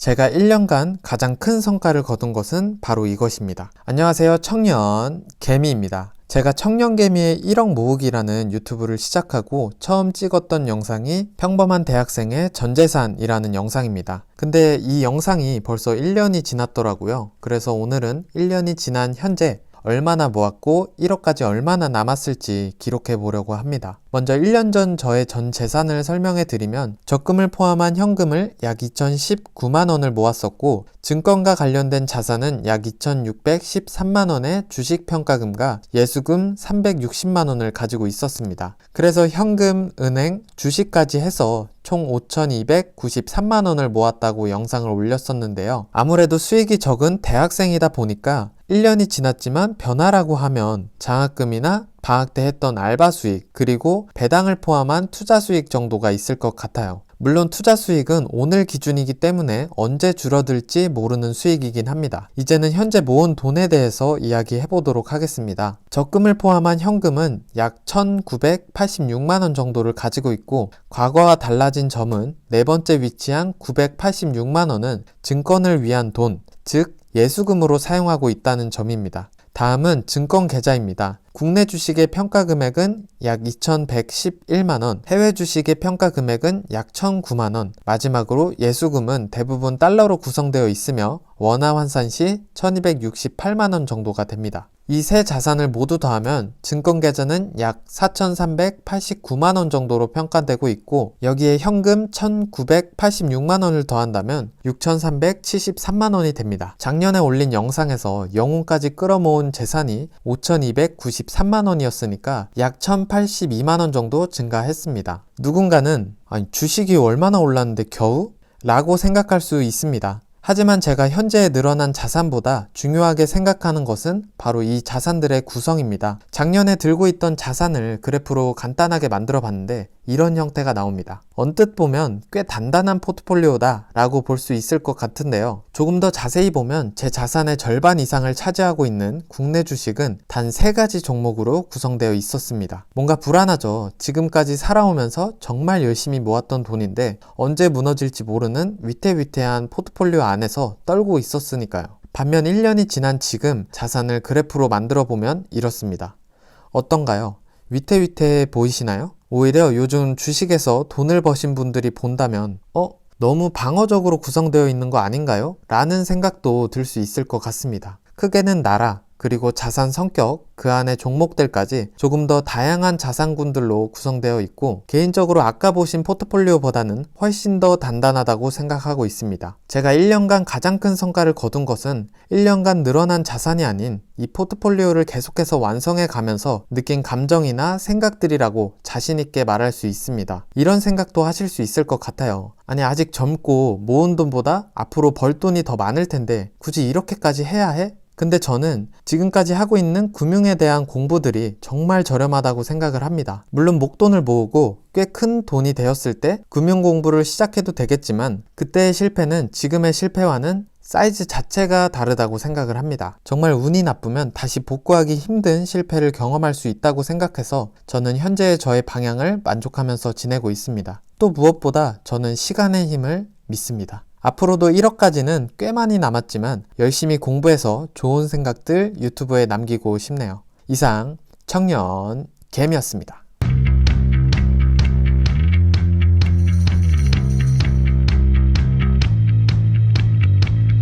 제가 1년간 가장 큰 성과를 거둔 것은 바로 이것입니다. 안녕하세요. 청년 개미입니다. 제가 청년개미의 1억 모으기라는 유튜브를 시작하고 처음 찍었던 영상이 평범한 대학생의 전재산이라는 영상입니다. 근데 이 영상이 벌써 1년이 지났더라고요. 그래서 오늘은 1년이 지난 현재 얼마나 모았고 1억까지 얼마나 남았을지 기록해 보려고 합니다. 먼저 1년 전 저의 전 재산을 설명해 드리면 적금을 포함한 현금을 약 2,019만원을 모았었고 증권과 관련된 자산은 약 2,613만원의 주식평가금과 예수금 360만원을 가지고 있었습니다. 그래서 현금, 은행, 주식까지 해서 총 5,293만원을 모았다고 영상을 올렸었는데요. 아무래도 수익이 적은 대학생이다 보니까 1년이 지났지만 변화라고 하면 장학금이나 방학 때 했던 알바 수익, 그리고 배당을 포함한 투자 수익 정도가 있을 것 같아요. 물론 투자 수익은 오늘 기준이기 때문에 언제 줄어들지 모르는 수익이긴 합니다. 이제는 현재 모은 돈에 대해서 이야기해 보도록 하겠습니다. 적금을 포함한 현금은 약 1,986만원 정도를 가지고 있고 과거와 달라진 점은 네 번째 위치한 986만원은 증권을 위한 돈, 즉 예수금으로 사용하고 있다는 점입니다. 다음은 증권 계좌입니다. 국내 주식의 평가 금액은 약 2,111만원, 해외 주식의 평가 금액은 약 1,009만원, 마지막으로 예수금은 대부분 달러로 구성되어 있으며 원화 환산 시 1,268만원 정도가 됩니다. 이 세 자산을 모두 더하면 증권 계좌는 약 4,389만원 정도로 평가되고 있고 여기에 현금 1,986만원을 더한다면 6,373만원이 됩니다. 작년에 올린 영상에서 영혼까지 끌어모은 재산이 5,293만원이었으니까 약 1,082만원 정도 증가했습니다. 누군가는 주식이 얼마나 올랐는데 겨우? 라고 생각할 수 있습니다. 하지만 제가 현재 늘어난 자산보다 중요하게 생각하는 것은 바로 이 자산들의 구성입니다. 작년에 들고 있던 자산을 그래프로 간단하게 만들어 봤는데 이런 형태가 나옵니다. 언뜻 보면 꽤 단단한 포트폴리오다 라고 볼 수 있을 것 같은데요. 조금 더 자세히 보면 제 자산의 절반 이상을 차지하고 있는 국내 주식은 단 3가지 종목으로 구성되어 있었습니다. 뭔가 불안하죠. 지금까지 살아오면서 정말 열심히 모았던 돈인데 언제 무너질지 모르는 위태위태한 포트폴리오 안에서 떨고 있었으니까요. 반면 1년이 지난 지금 자산을 그래프로 만들어 보면 이렇습니다. 어떤가요? 위태위태해 보이시나요? 오히려 요즘 주식에서 돈을 버신 분들이 본다면 너무 방어적으로 구성되어 있는 거 아닌가요? 라는 생각도 들 수 있을 것 같습니다. 크게는 나라, 그리고 자산 성격, 그 안에 종목들까지 조금 더 다양한 자산군들로 구성되어 있고 개인적으로 아까 보신 포트폴리오보다는 훨씬 더 단단하다고 생각하고 있습니다. 제가 1년간 가장 큰 성과를 거둔 것은 1년간 늘어난 자산이 아닌 이 포트폴리오를 계속해서 완성해 가면서 느낀 감정이나 생각들이라고 자신 있게 말할 수 있습니다. 이런 생각도 하실 수 있을 것 같아요. 아니 아직 젊고 모은 돈보다 앞으로 벌 돈이 더 많을 텐데 굳이 이렇게까지 해야 해? 근데 저는 지금까지 하고 있는 금융에 대한 공부들이 정말 저렴하다고 생각을 합니다. 물론 목돈을 모으고 꽤 큰 돈이 되었을 때 금융 공부를 시작해도 되겠지만 그때의 실패는 지금의 실패와는 사이즈 자체가 다르다고 생각을 합니다. 정말 운이 나쁘면 다시 복구하기 힘든 실패를 경험할 수 있다고 생각해서 저는 현재의 저의 방향을 만족하면서 지내고 있습니다. 또 무엇보다 저는 시간의 힘을 믿습니다. 앞으로도 1억까지는 꽤 많이 남았지만 열심히 공부해서 좋은 생각들 유튜브에 남기고 싶네요. 이상 청년 개미였습니다.